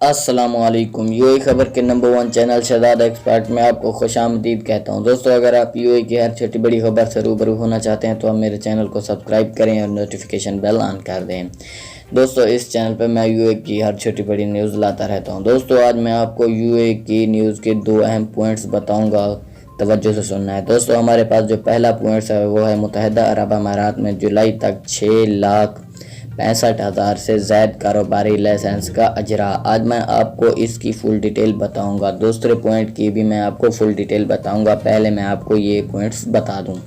السلام علیکم۔ یو اے خبر کے نمبر 1 چینل شہزاد ایکسپرٹ میں آپ کو خوش آمدید کہتا ہوں۔ دوستو، اگر آپ یو اے کی ہر چھوٹی بڑی خبر سے روبرو ہونا چاہتے ہیں تو آپ میرے چینل کو سبسکرائب کریں اور نوٹیفیکیشن بیل آن کر دیں۔ دوستو، اس چینل پہ میں یو اے کی ہر چھوٹی بڑی نیوز لاتا رہتا ہوں۔ دوستو، آج میں آپ کو یو اے کی نیوز کے 2 اہم پوائنٹس بتاؤں گا، توجہ سے سننا ہے۔ دوستو، ہمارے پاس جو پہلا پوائنٹس ہے وہ ہے متحدہ عرب امارات میں جولائی تک 6,65,000 سے زائد کاروباری لائسنس کا اجراء۔ آج میں آپ کو اس کی فل ڈیٹیل بتاؤں گا۔ دوسرے پوائنٹ کی بھی میں آپ کو فل ڈیٹیل بتاؤں گا، پہلے میں آپ کو یہ پوائنٹس بتا دوں۔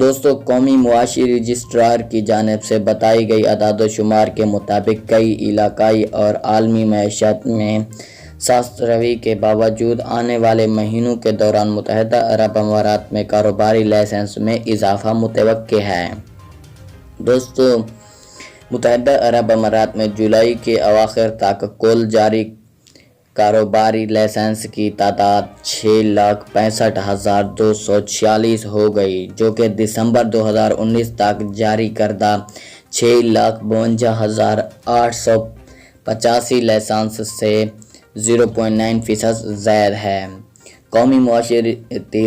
دوستو، قومی معاشی رجسٹرار کی جانب سے بتائی گئی اعداد و شمار کے مطابق کئی علاقائی اور عالمی معیشت میں سست روی کے باوجود آنے والے مہینوں کے دوران متحدہ عرب امارات میں کاروباری لائسنس میں اضافہ متوقع ہے۔ دوستو، متحدہ عرب امارات میں جولائی کے اواخر تک کل جاری کاروباری لائسنس کی تعداد 6,65,246 ہو گئی، جو کہ دسمبر 2019 تک جاری کردہ 6,52,885 لائسنس سے 0.9% زائد ہے۔ قومی معاشرتی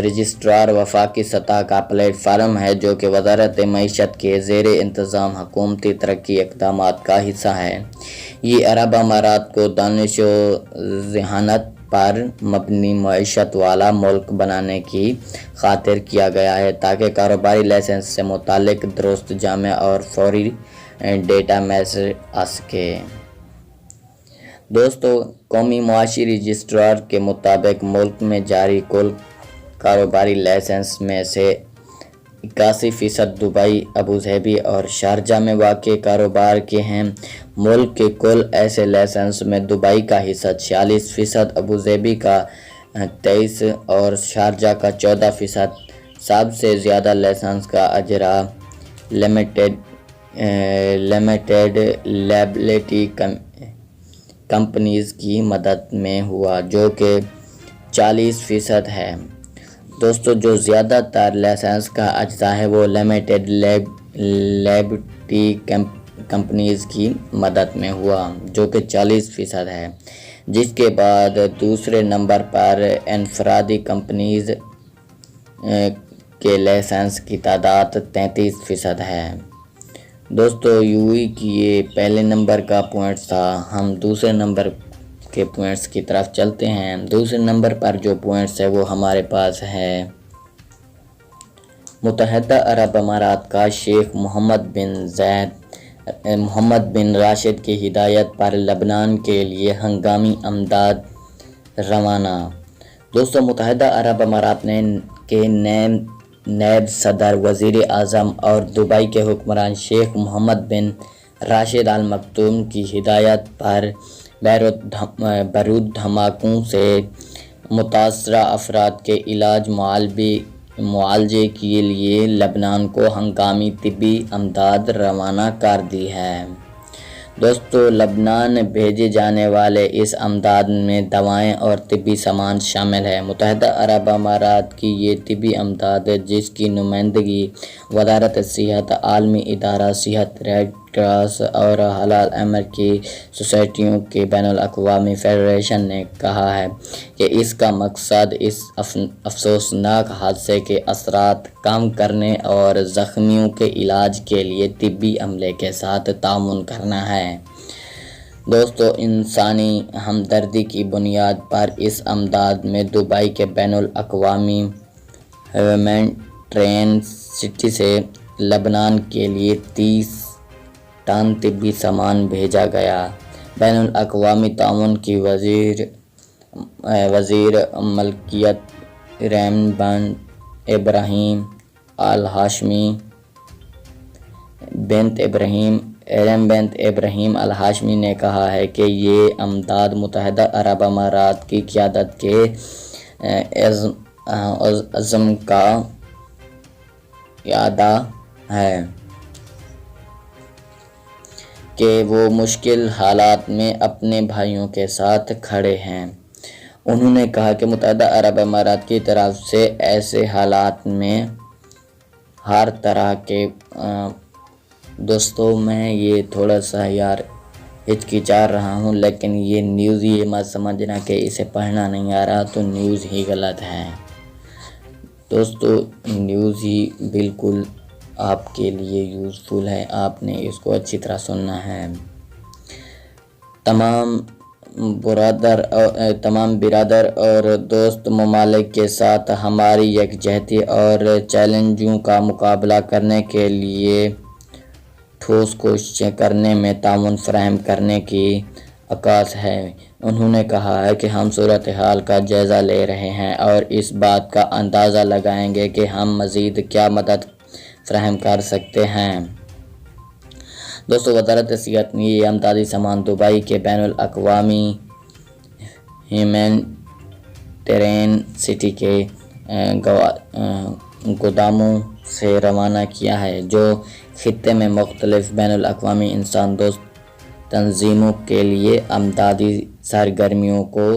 رجسٹرار وفاقی سطح کا پلیٹ فارم ہے جو کہ وزارت معیشت کے زیر انتظام حکومتی ترقی اقدامات کا حصہ ہے۔ یہ عرب امارات کو دانش و ذہانت پر مبنی معیشت والا ملک بنانے کی خاطر کیا گیا ہے تاکہ کاروباری لائسنس سے متعلق درست، جامع اور فوری ڈیٹا میسر آ سکے۔ دوستو، قومی معاشی رجسٹرار کے مطابق ملک میں جاری کل کاروباری لائسنس میں سے 81% دبئی، ابوظہبی اور شارجہ میں واقع کاروبار کے ہیں۔ ملک کے کل ایسے لائسنس میں دبئی کا حصہ 46%، ابوظہبی کا 23% اور شارجہ کا 14%۔ سب سے زیادہ لائسنس کا اجراء لمیٹڈ لائبلٹی کمپنیز کی مدت میں ہوا، جو کہ 40% ہے۔ دوستو، جو زیادہ تر لائسنس کا اجراء ہے وہ لمیٹڈ لائبلٹی کمپنیز کی مدت میں ہوا، جو کہ 40% ہے، جس کے بعد دوسرے نمبر پر انفرادی کمپنیز کے لائسنس کی تعداد 33% ہے۔ دوستو، یو اے کی یہ پہلے نمبر کا پوائنٹس تھا۔ ہم دوسرے نمبر کے پوائنٹس کی طرف چلتے ہیں۔ دوسرے نمبر پر جو پوائنٹس ہے وہ ہمارے پاس ہے متحدہ عرب امارات کا شیخ محمد بن راشد کی ہدایت پر لبنان کے لیے ہنگامی امداد روانہ۔ دوستو، متحدہ عرب امارات کے نائب صدر، وزیر اعظم اور دبئی کے حکمران شیخ محمد بن راشد ال مکتوم کی ہدایت پر بارود دھماکوں سے متاثرہ افراد کے معالجے کے لیے لبنان کو ہنگامی طبی امداد روانہ کر دی ہے۔ دوستو، لبنان بھیجے جانے والے اس امداد میں دوائیں اور طبی سامان شامل ہے۔ متحدہ عرب امارات کی یہ طبی امداد، جس کی نمائندگی وزارت صحت، عالمی ادارہ صحت، ریڈ کراس اور ہلال احمر کی سوسائٹیوں کی بین الاقوامی فیڈریشن نے کہا ہے کہ اس کا مقصد اس افسوسناک حادثے کے اثرات کم کرنے اور زخمیوں کے علاج کے لیے طبی عملے کے ساتھ تعاون کرنا ہے۔ دوستو، انسانی ہمدردی کی بنیاد پر اس امداد میں دبئی کے بین الاقوامی ہیومینٹرین سٹی سے لبنان کے لیے 30 ٹن طبی سامان بھیجا گیا۔ بین الاقوامی تعاون کی وزیر ملکیت ایرن بنت ابراہیم الہاشمی نے کہا ہے کہ یہ امداد متحدہ عرب امارات کی قیادت کے عزم کا اعادہ ہے کہ وہ مشکل حالات میں اپنے بھائیوں کے ساتھ کھڑے ہیں۔ انہوں نے کہا کہ متحدہ عرب امارات کی طرف سے ایسے حالات میں ہر طرح کے دوستوں میں یہ تھوڑا سا ہچکچا رہا ہوں، لیکن یہ نیوز یہ مت سمجھنا کہ اسے پڑھنا نہیں آ رہا تو نیوز ہی غلط ہے۔ دوستو نیوز ہی بالکل آپ کے لیے یوزفل ہے، آپ نے اس کو اچھی طرح سننا ہے۔ تمام برادر اور دوست ممالک کے ساتھ ہماری یکجہتی اور چیلنجوں کا مقابلہ کرنے کے لیے ٹھوس کوششیں کرنے میں تعاون فراہم کرنے کی عکاس ہے۔ انہوں نے کہا کہ ہم صورتحال کا جائزہ لے رہے ہیں اور اس بات کا اندازہ لگائیں گے کہ ہم مزید کیا مدد فراہم کر سکتے ہیں۔ دوستو وزارت صحت نے یہ امدادی سامان دبئی کے بین الاقوامی ہیومینٹیرین سٹی کے گوداموں سے روانہ کیا ہے، جو خطے میں مختلف بین الاقوامی انسان دوست تنظیموں کے لیے امدادی سرگرمیوں کو